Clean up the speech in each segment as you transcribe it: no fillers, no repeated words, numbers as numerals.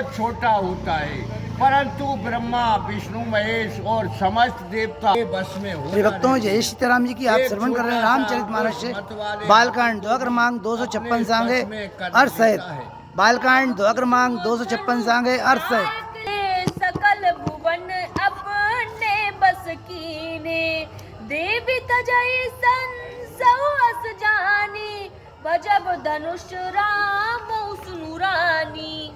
बहुत छोटा होता है, परंतु ब्रह्मा विष्णु महेश और समस्त देवता के बस में हो। भक्तों जय सीताराम जी की आप श्रवण कर रहे हैं रामचरितमानस से बालकांड द्वा क्रमांक 256 सांगे अर्थ सहित। बालकांड द्वा क्रमांक 256 सांगे अर्थ सहित। सकल भुवन अपने बस कीने, देवी तजई संसवस जानी, भजब धनुष राम सुनुरानी।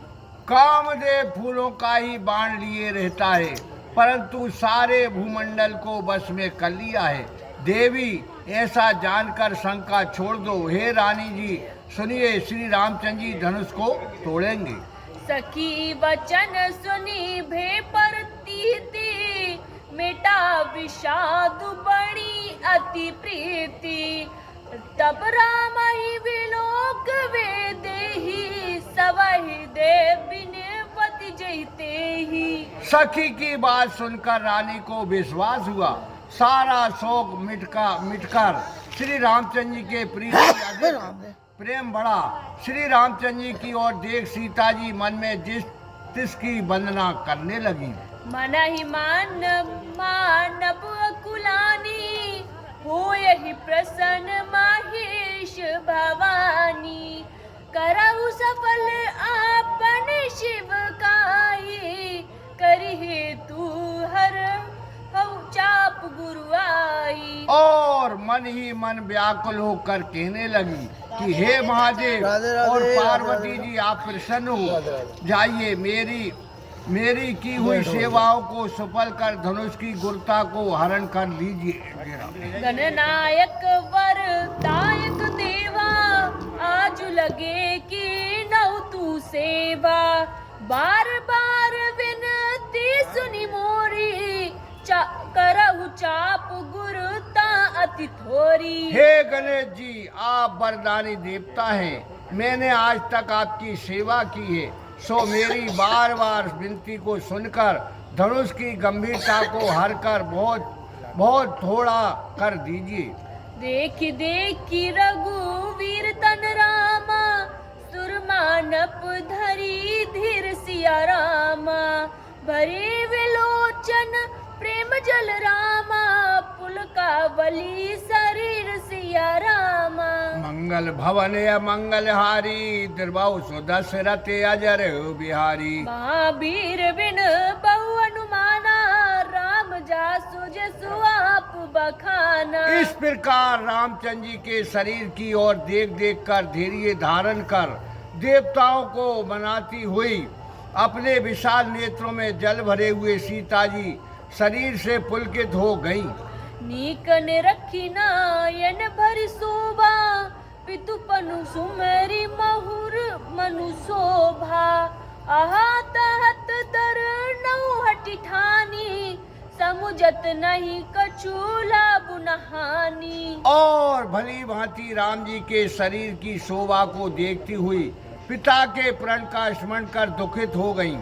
कामदेव फूलों का ही बाण लिए रहता है, परंतु सारे भूमंडल को बस में कर लिया है। देवी ऐसा जानकर शंका छोड़ दो। हे रानी जी सुनिए, श्री रामचंद्र जी धनुष को तोड़ेंगे। सखी वचन सुनी भे परतीति, मेटा विषाद बड़ी अति प्रीति। तब राम ही विलोक वे देहि, सवहि देव विनवति जयते ही। सखी की बात सुनकर रानी को विश्वास हुआ। सारा शोक मिटकर श्री रामचंद्र जी के प्रेम बढ़ा। श्री रामचंद्र जी की ओर देख सीता जी मन में तिसकी वंदना करने लगी। मन ही मानव कुलानी, हो यही प्रसन्न माहेश भवानी। करहु सफल आपन शिव काई, करिहे तू हर हऊ चाप गुरुआई। और मन ही मन व्याकुल होकर कहने लगी कि हे महादेव और पार्वती जी आप प्रसन्न हो जाइए, मेरी की हुई सेवाओं को सफल कर धनुष की गुरुता को हरण कर लीजिए। गणनायक वरदायक देवा, आज लगे कि नौ तू सेवा। बार बार विनती सुनी मोरी, करहु चाप गुरुता अति थोरी। हे गणेश जी आप वरदानी देवता हैं, मैंने आज तक आपकी सेवा की है, सो मेरी बार बार विनती को सुनकर धनुष की गंभीरता को हर कर बहुत थोड़ा कर दीजिए। देखी रघुवीर तन रामा, सुरमानप धरी धीर सिया रामा। भरे विलोचन प्रेम जल रामा, पुलकावली शरीर सिया रामा। मंगल भवन या मंगलहारी, द्रवौ सुदशरथ अजर बिहारी। महावीर बिन बहु अनुमाना, राम जासु जसु आप बखाना। इस प्रकार रामचंद्र जी के शरीर की ओर देख कर धैर्य धारण कर देवताओं को मनाती हुई अपने विशाल नेत्रों में जल भरे हुए सीता जी शरीर से पुलकित हो गई। नीकन रखी नायन भरी शोभा, पितु पनु सुमेरी महुर मनु शोभा। आहत हत दर नौ हटि ठानी, समुझत नहीं कछुला बुनहानी। और भली भांति राम जी के शरीर की शोभा को देखती हुई पिता के प्रण का स्मरण कर दुखित हो गईं।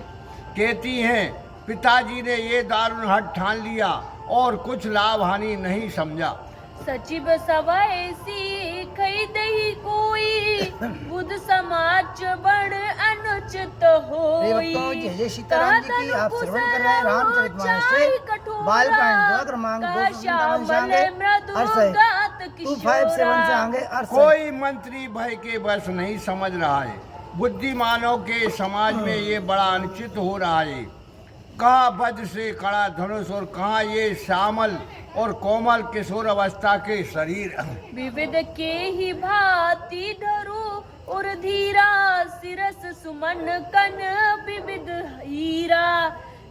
कहती हैं पिताजी ने ये दारुण हठ ठान लिया और कुछ लाभ हानि नहीं समझा। सचिव सवै सीखै दही कोई, बुध समाज बड़ अनुचित होई। जय सीताराम जी की आप श्रवण कर रहे हैं रामचरितमानस से बालकांड द्वा क्रमांक 257 सांगे अर्थ सहित। 257 सांगे अर्थ सहित। कोई मंत्री भय के बस नहीं समझ रहा है, बुद्धिमानों के समाज में ये बड़ा अनुचित हो रहा है। कहाँ वज्र से कड़ा धनुष और कहाँ ये श्यामल और कोमल किशोर अवस्था के शरीर। विविध के ही भांति धरो और धीरा, सिरस सुमन कन विविध हीरा।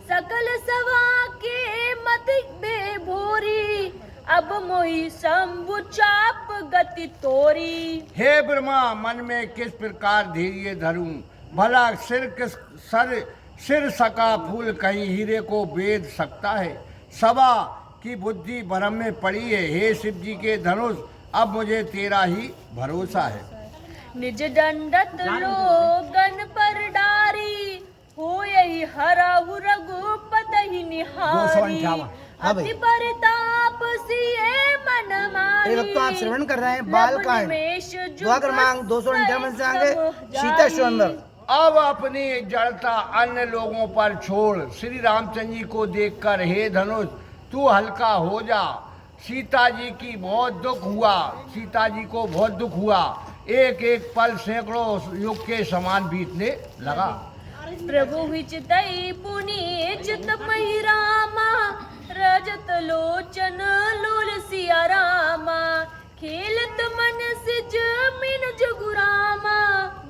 सकल सवा के मति बेभोरी, अब मोहि शंभु चाप गति तोरी। हे ब्रह्मा मन में किस प्रकार धैर्य धरूं, भला सिर सका फूल कहीं हीरे को बेच सकता है। सभा की बुद्धि भ्रम में पड़ी है। हे शिव जी के धनुष अब मुझे तेरा ही भरोसा है। निज दंडत लोगन पर डारी, हो यही हराहु रघुपत ही निहारी। अति परिताप सिए मन मारी। भक्त आप श्रवण कर रहे हैं बालकांड द्वा क्रमांक 258 से आगे सीता स्वयंवर। अब अपनी जड़ता अन्य लोगों पर छोड़ श्री रामचंद्र जी को देखकर हे धनुष तू हल्का हो जा। सीता जी की बहुत दुख हुआ, सीता जी को बहुत दुख हुआ। एक एक पल सैकड़ों युग के समान बीतने लगा। प्रभु विचितई पुनि चितमयि रामा, रजत लोचन लोल सिया रामा, खेलत मन सिज मिन जगुरामा,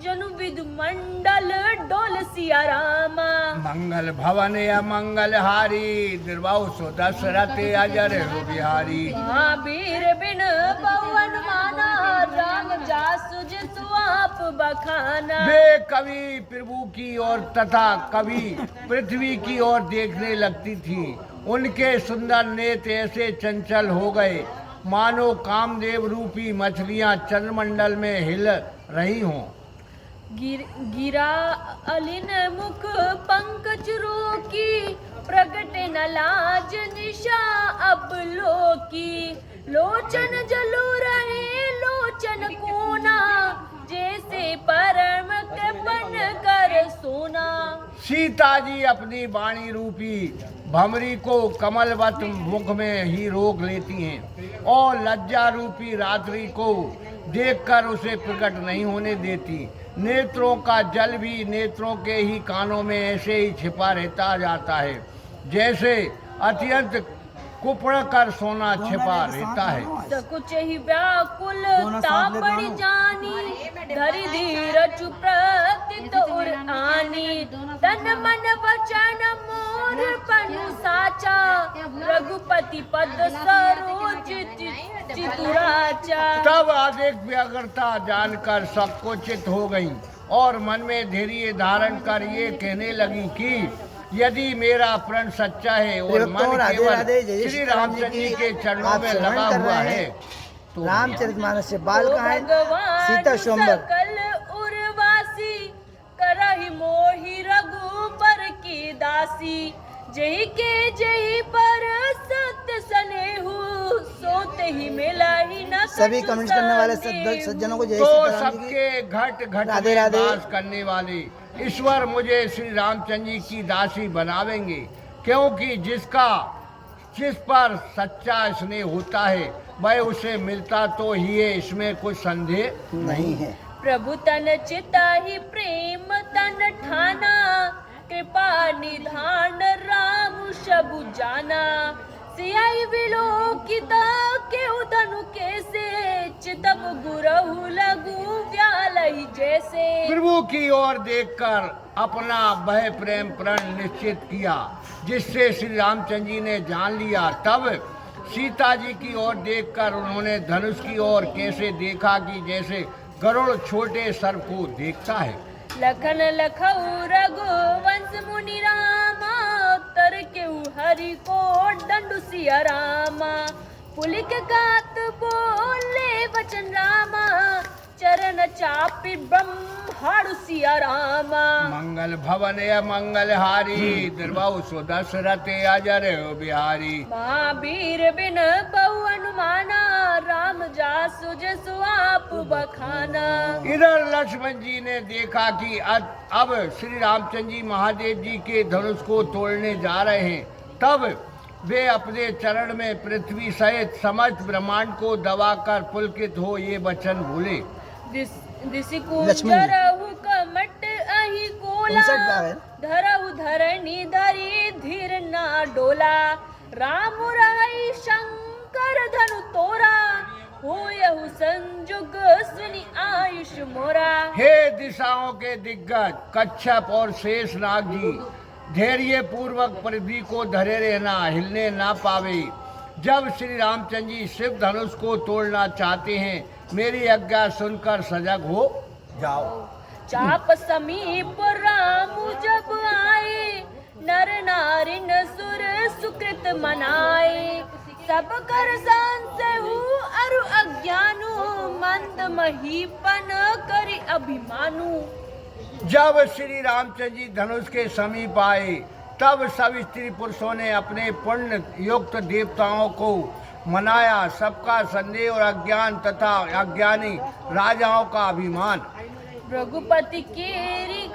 जनु विदु मंडल डोल सिया रामा। मंगल भवन अमंगल हारी, निर्वाहु सो दशरथ अजर हो बिहारी। महावीर बिन पवन माना, राम जासु जिसु आप बखाना। वे कभी प्रभु की ओर तथा कभी पृथ्वी की ओर देखने लगती थी। उनके सुंदर नेत्र ऐसे चंचल हो गए मानो कामदेव रूपी मछलियां चंद्रमंडल में हिल रही हों। गिरा अलिन मुख पंकज रोकी, प्रगट न लाज निशा अब लोकी। लोचन जलू रहे लोचन कोना, जैसे परम कृपन कर सोना। सीता जी अपनी वाणी रूपी भमरी को कमलवत मुख में ही रोक लेती हैं और लज्जा रूपी रात्रि को देखकर उसे प्रकट नहीं होने देती। नेत्रों का जल भी नेत्रों के ही कानों में ऐसे ही छिपा रहता जाता है जैसे अत्यंत कुपड़ कर सोना छिपा रहता है। कुछ ही व्याकुल तापड़ जानी, धरि धीरज प्रतीत उर आनी। तन मन वचन मोर पनु साचा, रघुपति पद सरोज चितुराचा। तब अधिक व्यग्रता जानकर संकोचित हो गई और मन में धैर्य धारण कर ये कहने लगी कि यदि मेरा प्रण सच्चा है और मन केवल श्री रामचंद्र जी के चरणों में लगा हुआ है तो रामचरितमानस से बालकांड सीता स्वयंवर। सकल उर्वासी करहि मोहि रघुबर की दासी। जही के जही पर सत्य सनेहु, सोते ही मिला ही न सभी कमेंट करने वाले सज्जनों को जय तो सीता राम जी सबके घट घट राधे में राधे। वास करने वाले ईश्वर मुझे श्री रामचंद्र जी की दासी बनावेंगे, क्योंकि जिस पर सच्चा स्नेह होता है वह उसे मिलता तो ही है, इसमें कुछ संदेह नहीं है। प्रभु तन चिता ही प्रेम तन ठाना, कृपा निधान राम शबु जाना। सियाई विलोकिता के उधनु कैसे, चितब गुरहु लघु व्यालहि जैसे। प्रभु की ओर देखकर अपना वह प्रेम प्रण निश्चित किया जिससे श्री रामचंद्र जी ने जान लिया। तब सीता जी की ओर देखकर उन्होंने धनुष की ओर कैसे देखा कि जैसे गरुड़ छोटे सर्प को देखता है। लखन लखऊ रघुवंश मुनि रामा, तर के हरि को दंडु सिया रामा। पुलिक गात बोले वचन रामा, चरण चापि ब्रह्माणु सिया रामा। मंगल भवन मंगल हारी, निर्वाहु सो दशरथ अजर हो बिहारी। महावीर बिन बहु अनुमाना, राम जासु जसु आप बखाना। इधर लक्ष्मण जी ने देखा कि अब श्री रामचंद्र जी महादेव जी के धनुष को तोड़ने जा रहे हैं। तब वे अपने चरण में पृथ्वी सहित समस्त ब्रह्मांड को दबाकर पुलकित हो ये वचन बोले। दिसिकुंजरहु कमट अहि कोला, धरहु धरणी धरी धीर ना डोला। राम रहै शंकर धनु तोरा, होयहु संजुग सुनि आयुष मोरा। हे दिशाओं के दिग्गज कच्छप और शेषनाग जी, धैर्य पूर्वक पृथ्वी को धरे रहना, हिलने ना पावे। जब श्री रामचंद्र जी शिव धनुष को तोड़ना चाहते हैं, मेरी आज्ञा सुनकर सजग हो जाओ। चाप समीप राम जब आए, नर नारी सुर सुकृत मनाए। सब कर संसहु अरु अज्ञानु, मंद महीपन करि अभिमानु। जब श्री रामचंद्र जी धनुष के समीप आए तब सब स्त्री पुरुषों ने अपने पुण्य युक्त देवताओं को मनाया। सबका संदेह और अज्ञान तथा अज्ञानी राजाओं का अभिमान। रघुपति केरी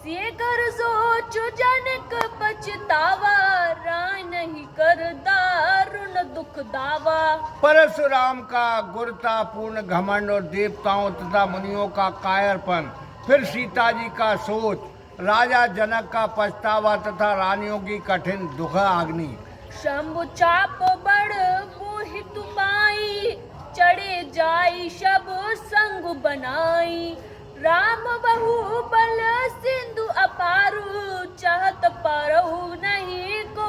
सिए कर सोचो जनक पछतावा, राय नहीं कर दारुण दुख दावा। परशुराम का गुरुता पूर्ण घमंड और देवताओं तथा मुनियों का कायरपन, फिर सीता जी का सोच, राजा जनक का पछतावा तथा रानियों की कठिन दुख अग्नि। शंभु चाप बड़ मोहित पाई, चढ़े जाई शब संग बनाई। राम बहु बल सिंधु अपारू, चाहत पारहु नहीं को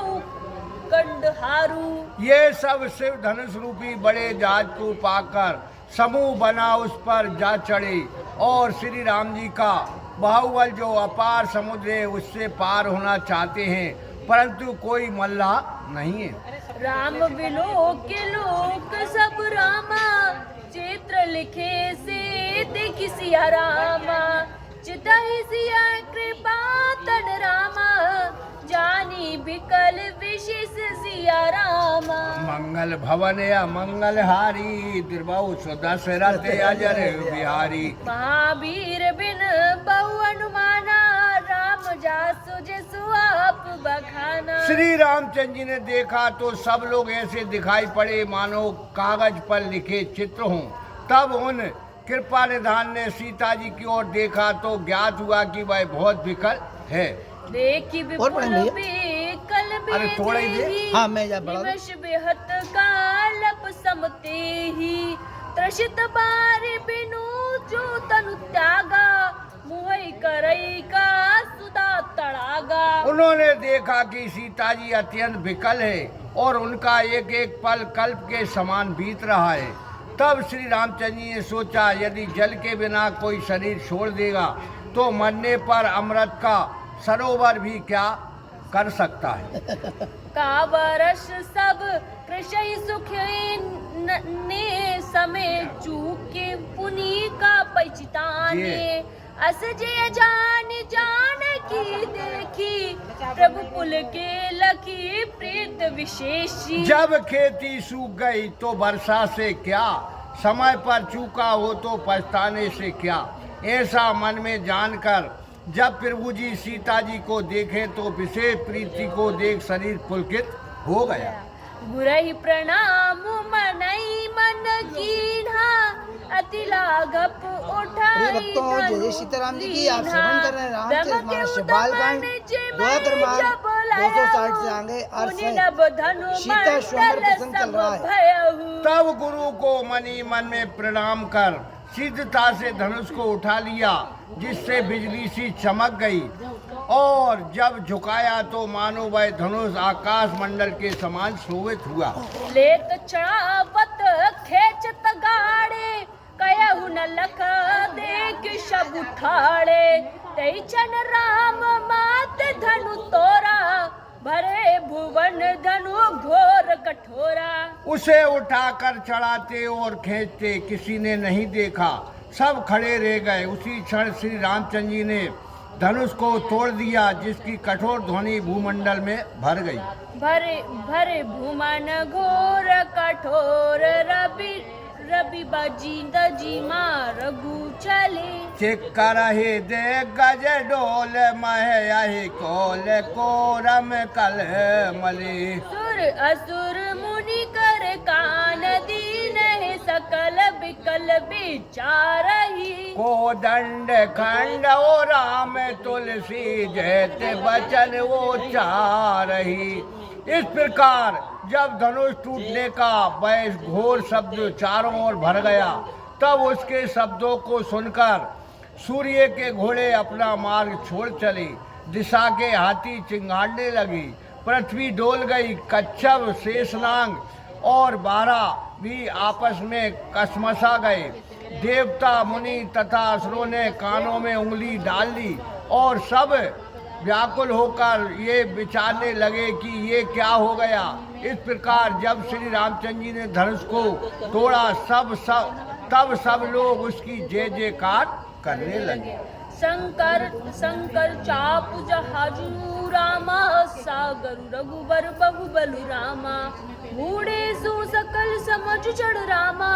कंडहारू। ये सब शिव धनुष रूपी बड़े जहाज को पाकर समूह बना उस पर जा चढ़े और श्री राम जी का बाहुबल जो अपार समुद्र है उससे पार होना चाहते हैं, परंतु कोई मल्ला नहीं है। राम विलोक के लोक सब रामा, चित्र लिखे से देखी सिया रामा। चितहि सिया कृपा तन रामा, जानी बिकल विशेष सिया रामा। मंगल भवन या मंगल हारी, दुर्बाहु दशरथ अजर बिहारी। महावीर बिन बहु अनुमाना, राम जासु जसु आप बखाना। श्री रामचंद्र जी ने देखा तो सब लोग ऐसे दिखाई पड़े मानो कागज पर लिखे चित्र हों। तब उन कृपा निधान ने सीता जी की ओर देखा तो ज्ञात हुआ कि वह बहुत विकल है। देखी और पढ़ेंगे विकल अरे थोड़ा ही दे। हाँ मैं जा बढ़ा निमेष बेहत कालप समते ही, त्रसित बारी बिनु जो तनु त्यागा। मुहई करई का सुदा तड़ागा। उन्होंने देखा कि सीता जी अत्यंत विकल है और उनका एक एक पल कल्प के समान बीत रहा है। तब श्री रामचंद्र जी ने सोचा यदि जल के बिना कोई शरीर छोड़ देगा तो मरने पर अमृत का सरोवर भी क्या कर सकता है। का वर्ष सब कृषि सुख ने समय चूके पुनी का पहचाने। अस जे जान जान की देखी, प्रभु कुल के लखी प्रीत विशेषी। जब खेती सूख गई तो वर्षा से क्या, समय पर चूका हो तो पछताने से क्या। ऐसा मन में जानकर जब प्रभु जी सीता जी को देखे तो विशेष प्रीति को देख शरीर पुलकित हो गया। गुरहि प्रणाम मनई मन कीन्हा, अति लाघप प्रिय उठाई भक्तों, जय जय सीताराम जी की आप श्रवण कर रहे हैं रामचरितमानस बालकांड 260 से आगे अर्थ सीता स्वयंवर प्रसंग चल रहा है। तब गुरु को मनी मन में प्रणाम कर सिद्धता से धनुष को उठा लिया, जिससे बिजली सी चमक गई और जब झुकाया तो मानो वह धनुष आकाश मंडल के समान शोभित हुआ। लेत चढ़ावत खेचत गाड़े, कहु न लख देख शब उठाड़े। तई चन राम मात धनु तोरा, भरे भुवन धनु घोर कठोरा। उसे उठाकर चढ़ाते और खींचते किसी ने नहीं देखा, सब खड़े रह गए। उसी क्षण श्री रामचंद्र जी ने धनुष को तोड़ दिया, जिसकी कठोर ध्वनि भूमंडल में भर गई। भरे भरे भूमन घोर कठोर, रवि रवि बजिंद जी मारगु चले। चेक रहे दे गज डोल मह कोल कोरम कल मले। सुर असुर मुनि कर कान दीन है, सकल बिकल बिचारही। को दंड खंड ओ राम तुलसी, जैते बचन वो चारही। इस प्रकार जब धनुष टूटने का वह घोर शब्द चारों ओर भर गया, तब उसके शब्दों को सुनकर सूर्य के घोड़े अपना मार्ग छोड़ चले, दिशा के हाथी चिंगाड़ने लगी, पृथ्वी डोल गई। कच्छप, शेषनाग और 12 भी आपस में कसमसा गए। देवता, मुनि तथा असुरों ने कानों में उंगली डाल ली और सब व्याकुल होकर ये विचारने लगे कि ये क्या हो गया। इस प्रकार जब श्री रामचंद्र जी ने धनुष को तोड़ा तब सब लोग उसकी जय जयकार करने लगे। शंकर चापु जहाजु रामा सागरु रघुबर बहुबलु रामा बूढ़े सु सकल समझ चढ़ रामा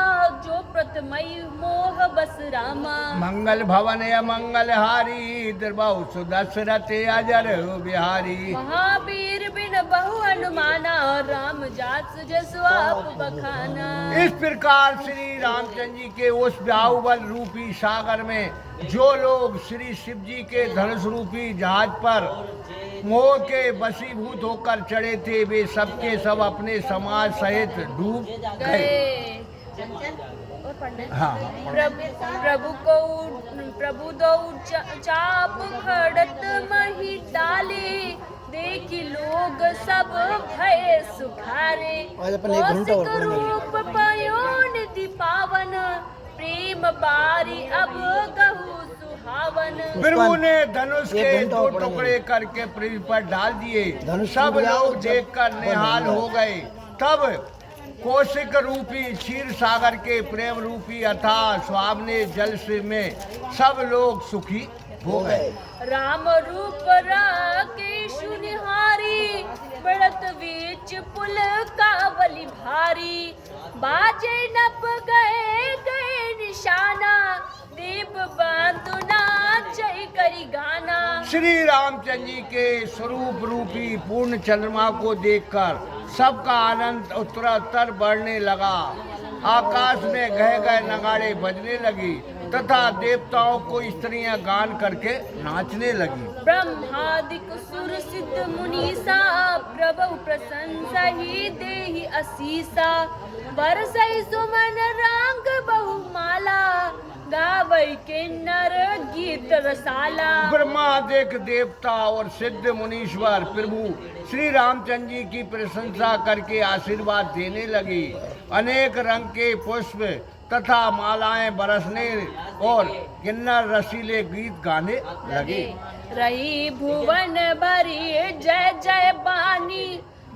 जो प्रथमई मोह बस रामा मंगल भवन मंगल हारी द्रबाहु सुदशरथ अजर बिहारी महावीर बिन बहु हनुमाना राम जास जसु आप बखाना। इस प्रकार श्री रामचंद्र जी के उस बाहुबल रूपी सागर में जो लोग श्री शिव जी के धनुष रूपी जहाज पर मोह के वशीभूत होकर चढ़े थे वे सबके सब अपने समाज सहित डूब गए। हाँ, प्रभु दो चाप खड़त मही डाले देखी लोग सब भय सुखारे कौशिक रूप पयो निधि पावन प्रेम बारी अब गहु सुहावन। प्रभु ने धनुष के दो टुकड़े करके पृथ्वी पर डाल दिए। सब लोग देखकर निहाल हो गए। तब कौशिक रूपी क्षीर सागर के प्रेम रूपी अथाह स्वावने जल से में सब लोग सुखी हो गए। राम रूप राकेश निहारी बढ़त बीच पुल का बलि भारी बाजे नप गए निशाना दीप बांधुना चई करी गाना। श्री रामचंद्र जी के स्वरूप रूपी पूर्ण चंद्रमा को देखकर सबका आनंद उत्तरोत्तर बढ़ने लगा। आकाश में गह गए नगाड़े बजने लगी तथा देवताओं को स्त्रियां गान करके नाचने लगी। ब्रह्मादिक सुर सिद्ध मुनीसा प्रभु प्रशंसा ही देहि असीसा बरसई सुमन रांग बहुमाला गावई के नर गीत रसाला। ब्रह्मादिक देवता और सिद्ध मुनीश्वर प्रभु श्री रामचंद्र जी की प्रशंसा करके आशीर्वाद देने लगे। अनेक रंग के पुष्प तथा मालाएं बरसने और किन्नर रसीले गीत गाने लगे। रही भुवन भरी जय जय बानी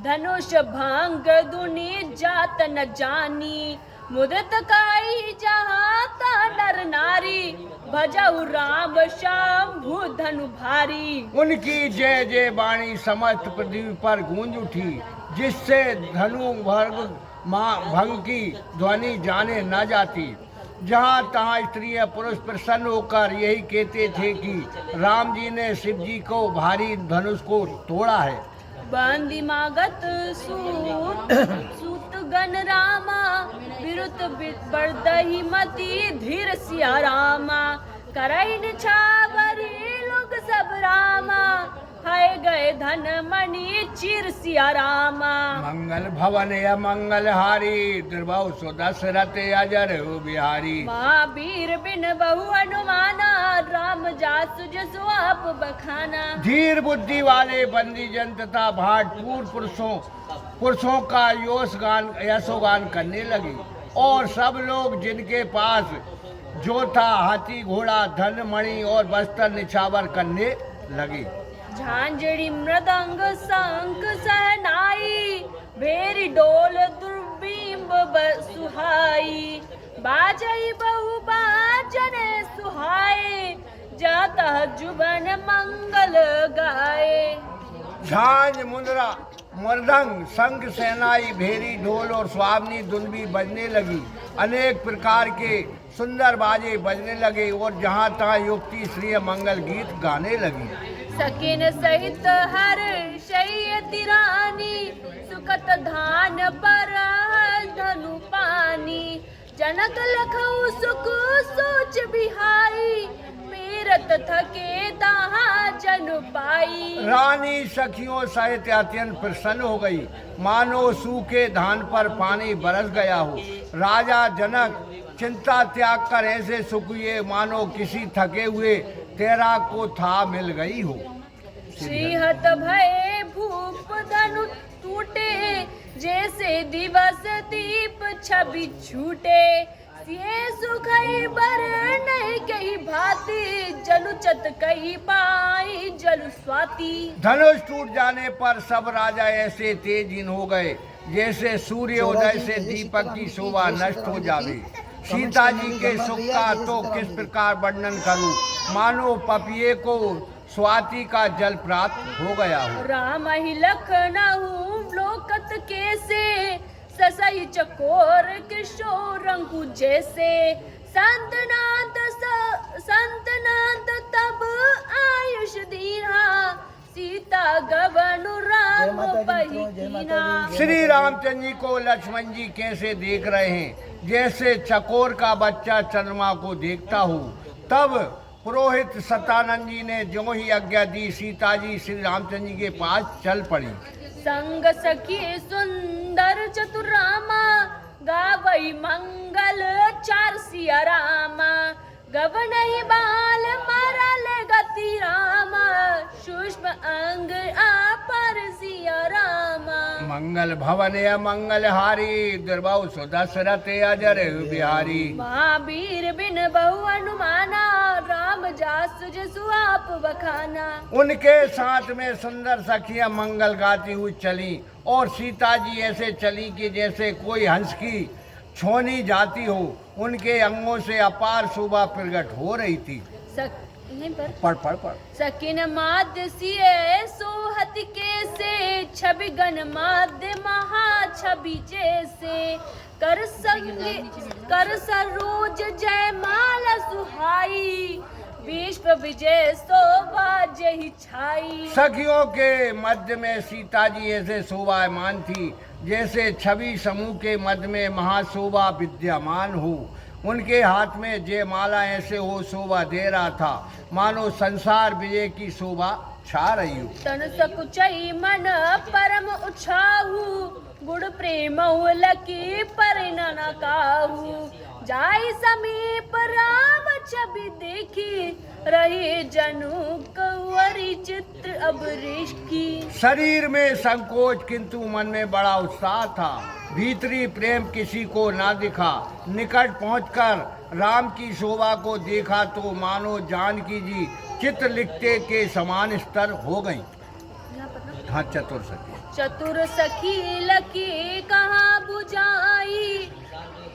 धनुष भंग दुनि जात न जानी मुदत काई जहाँ का नर नारी भजऊ राम शंभु धनु भारी। उनकी जय जय वाणी समस्त पृथ्वी पर गूंज उठी जिससे धनु भंग की ध्वनि जाने न जाती। जहाँ तहाँ स्त्रियां पुरुष प्रसन्न होकर यही कहते थे कि राम जी ने शिव जी को भारी धनुष को तोड़ा है। बंदी मागत सूत गण रामा विरुत बरदही मती धीर सिया रामा करैन छावरी लोग सब रामा हाय गए धन मणि चिर सिया रामा। मंगल भवन मंगल हारी द्रबाहु सुदशरथ अजर बिहारी महावीर बिन बहु हनुमाना राम जासु जसु आप बखाना। धीर बुद्धि वाले बंदी जन तथा भाटपूर पुरुषों का यशोगान करने लगे और सब लोग जिनके पास जो था हाथी घोड़ा धन मणि और वस्त्र निछावर करने लगे। झांझड़ी मृदंग शंख सहनाई भेरी डोल दुर्बिंब सुहाई बाजई बहु बाजन सुहाए जाता जुबन मंगल गाए। झांझ मुंदरा मृदंग शंख सेनाई भेरी ढोल और स्वावनी दुंबी बजने लगी। अनेक प्रकार के सुंदर बाजे बजने लगे और जहाँ तहाँ युक्ति श्री मंगल गीत गाने लगी। सकिन सहित हर शयति रानी सुकत धान पर धनु पानी जनक लखऊ सुख सोच बिहाई मेरत थके तहाँ जन पाई। रानी सखियों सहित अत्यंत प्रसन्न हो गई मानो सूखे धान पर पानी बरस गया हो। राजा जनक चिंता त्याग कर ऐसे सुख हुए मानो किसी थके हुए तैराक को था मिल गई हो। श्रीहत भय भूप धनु टूटे जैसे दिवस दीप छवि छूटे ये सुखई बर नहीं कही भांति जलु चत कही पाई जलु स्वाति। धनुष टूट जाने पर सब राजा ऐसे तेजहीन हो गए जैसे सूर्योदय से दीपक की शोभा नष्ट हो जावे। सीता जी के सुख का तो किस प्रकार वर्णन करूं। मानो पपिये को स्वाति का जल प्राप्त हो गया हो। राम ही लखनऊ लोकत कैसे ससई चकोर किशोर रंगू जैसे संतनाद तब आयुष दीना सीता गवनु राम पहिकीना। श्री रामचंद्र जी को लक्ष्मण जी कैसे देख रहे हैं, जैसे चकोर का बच्चा चंद्रमा को देखता हो। तब पुरोहित सतानंद जी ने जो ही आज्ञा दी, सीता जी श्री रामचंद्र जी के पास चल पड़ी। संग सखी सुंदर चतुरामा गावई मंगल चार सिया रामा गवन ही बाल मरल गति रामा सूक्ष्म अंग अपर सिया रामा। मंगल भवन या मंगल हारी दुर्बाहु सुदशरथ अजर बिहारी। महावीर बिन बहु अनुमाना राम जास जसु आप बखाना। उनके साथ में सुंदर सखियां मंगल गाती हुई चली और सीता जी ऐसे चली कि जैसे कोई हंस की छोनी जाती हो। उनके अंगों से अपार शोभा प्रकट हो रही थी। पढ़ सकिन माध्य सिए सोहत के से छवि गण माध्य महा छवि जैसे कर सरोज जय माला सुहाई विश्व विजय शोभा जय छाई। सखियों के मध्य में सीता जी ऐसे शोभायमान थी जैसे छवि समूह के मध्य में महाशोभा विद्यमान हो। उनके हाथ में जयमाला ऐसे हो शोभा दे रहा था मानो संसार विजय की शोभा छा रही हो। तन सकुचई मन परम उछाहू गुण प्रेम लकी परिणन काहू जाई समीप राम छवि देखी रही जनु कंवरी चित्र अबरीश की। शरीर में संकोच किंतु मन में बड़ा उत्साह था। भीतरी प्रेम किसी को ना दिखा। निकट पहुंचकर राम की शोभा को देखा तो मानो जानकी जी चित्र लिखते के समान स्तर हो गई। हाँ, चतुर सखी लकी कहाँ बुझाई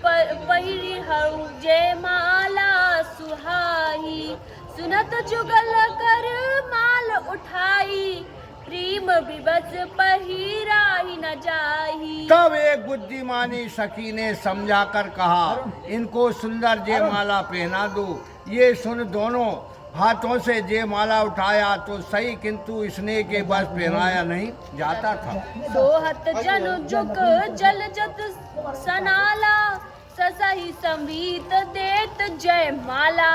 पहिरी हऊ जय माला सुहाई सुनत जुगल कर माल उठाई प्रेम विवश पहिरा ही न जाही। तब एक बुद्धिमानी सखी ने समझा कर कहा, इनको सुंदर जयमाला पहना दो। ये सुन दोनों हाथों से जयमाला उठाया तो सही, किंतु स्नेह के बस पहनाया नहीं जाता था। सोहत जन जुग जल जत सनाला ससही संवीत देत जयमाला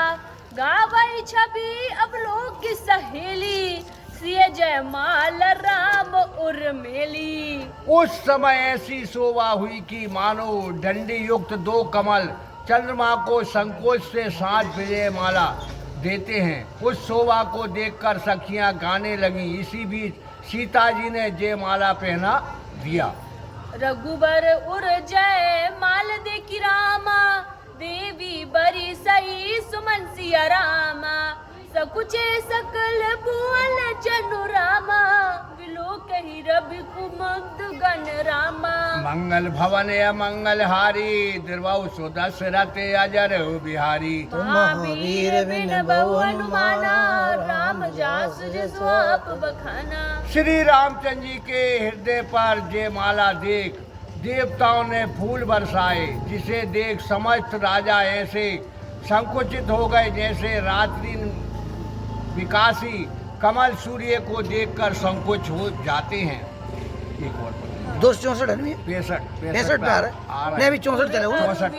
गावई छवि अब लोग की सहेली सिय जयमाल राम उर्मिली। उस समय ऐसी शोभा हुई कि मानो डंडी युक्त दो कमल चंद्रमा को संकोच से साथ विजयमाला देते हैं। उस शोभा को देखकर सखियां गाने लगी। इसी बीच सीता जी ने जयमाला पहना दिया। रघुबर उर जय माल देखी रामा देवी बरी सही सुमन सिया रामा सकुचे सकल भुवन जनु रामा विलोक ही रवि कुमुद गण रामा। मंगल भवन या मंगल हारी दुर्बाहु सुदशरथ अजर बिहारी। महावीर बिन बहु अनुमाना राम जास जसु आप बखाना। श्री रामचंद्र जी के हृदय पर जयमाला देख देवताओं ने फूल बरसाए, जिसे देख समस्त राजा ऐसे संकुचित हो गए जैसे रात्रि विकासी कमल सूर्य को देखकर संकुच हो जाते हैं। एक और 264 65 पे आ रहा है। नहीं, अभी 64 चले हुए। 64